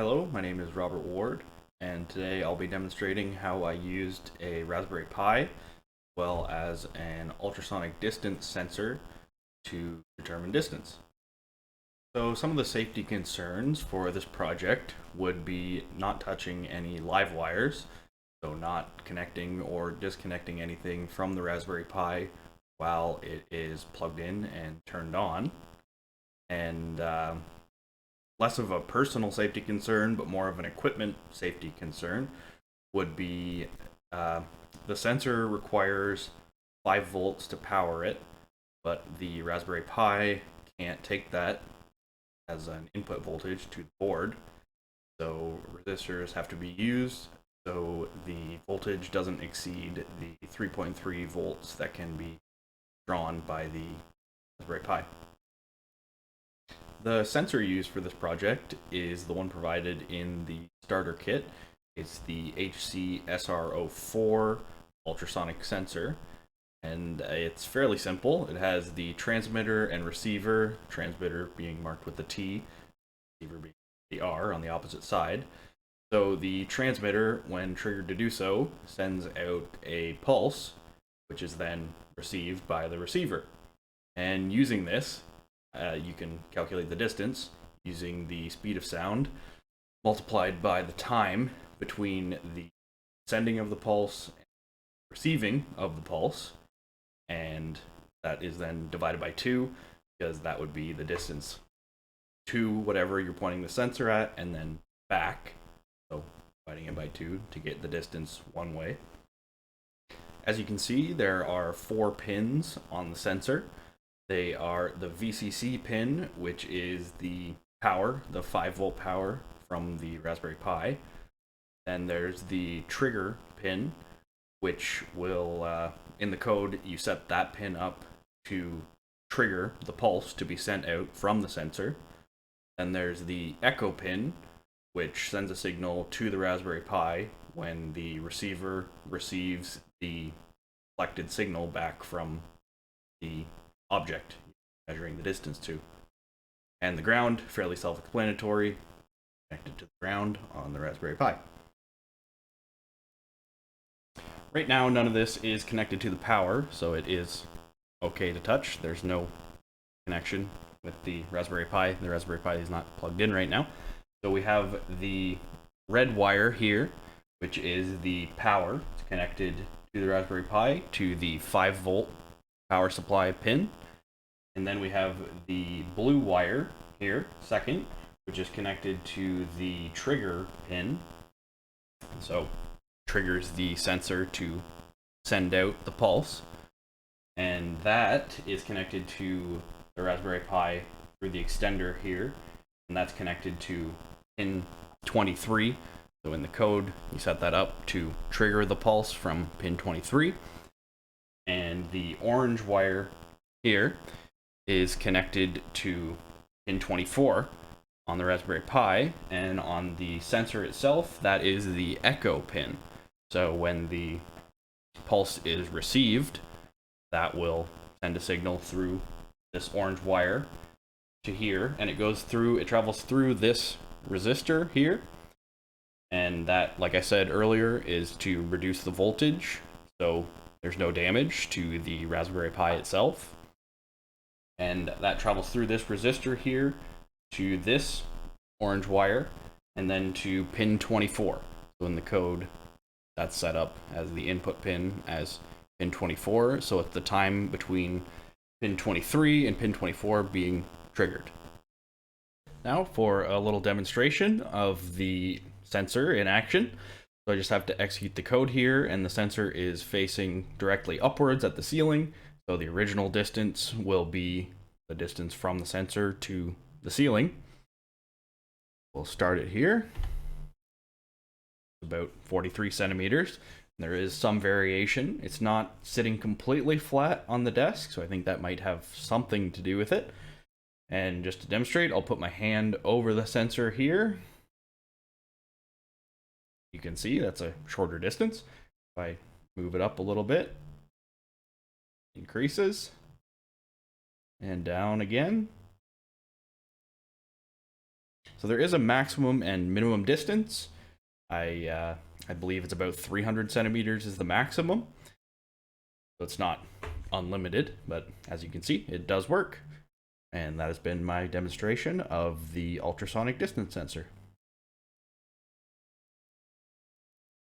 Hello, my name is Robert Ward, and today I'll be demonstrating how I used a Raspberry Pi, as well as an ultrasonic distance sensor to determine distance. So some of the safety concerns for this project would be not touching any live wires, so not connecting or disconnecting anything from the Raspberry Pi while it is plugged in and turned on, and less of a personal safety concern, but more of an equipment safety concern, would be the sensor requires 5 volts to power it, but the Raspberry Pi can't take that as an input voltage to the board. So resistors have to be used so the voltage doesn't exceed the 3.3 volts that can be drawn by the Raspberry Pi. The sensor used for this project is the one provided in the starter kit. It's the HC-SR04 ultrasonic sensor, and it's fairly simple. It has the transmitter and receiver, transmitter being marked with the T, receiver being the R on the opposite side. So the transmitter, when triggered to do so, sends out a pulse, which is then received by the receiver. And using this, you can calculate the distance using the speed of sound multiplied by the time between the sending of the pulse and receiving of the pulse, and that is then divided by 2, because that would be the distance to whatever you're pointing the sensor at, and then back, so dividing it by 2 to get the distance one way. As you can see, there are 4 pins on the sensor. They are the VCC pin, which is the power, the 5 volt power from the Raspberry Pi. Then there's the trigger pin, which will, in the code, you set that pin up to trigger the pulse to be sent out from the sensor. Then there's the echo pin, which sends a signal to the Raspberry Pi when the receiver receives the reflected signal back from the object measuring the distance to. And the ground, fairly self-explanatory, connected to the ground on the Raspberry Pi. Right now, none of this is connected to the power, so it is okay to touch. There's no connection with the Raspberry Pi. The Raspberry Pi is not plugged in right now. So we have the red wire here, which is the power. It's connected to the Raspberry Pi to the 5 volt power supply pin. And then we have the blue wire here, second, which is connected to the trigger pin. So triggers the sensor to send out the pulse. And that is connected to the Raspberry Pi through the extender here. And that's connected to pin 23. So in the code, you set that up to trigger the pulse from pin 23. And the orange wire here is connected to pin 24 on the Raspberry Pi, and on the sensor itself, that is the echo pin. So when the pulse is received, that will send a signal through this orange wire to here, and it travels through this resistor here, and that, like I said earlier, is to reduce the voltage, so there's no damage to the Raspberry Pi itself. And that travels through this resistor here to this orange wire, and then to pin 24. So in the code, that's set up as the input pin as pin 24, so it's the time between pin 23 and pin 24 being triggered. Now for a little demonstration of the sensor in action. So I just have to execute the code here, and the sensor is facing directly upwards at the ceiling. So the original distance will be the distance from the sensor to the ceiling. We'll start it here. About 43 centimeters. There is some variation. It's not sitting completely flat on the desk, so I think that might have something to do with it. And just to demonstrate, I'll put my hand over the sensor here. You can see that's a shorter distance. If I move it up a little bit, increases, and down again. So there is a maximum and minimum distance. I believe it's about 300 centimeters is the maximum. So it's not unlimited, but as you can see, it does work. And that has been my demonstration of the ultrasonic distance sensor.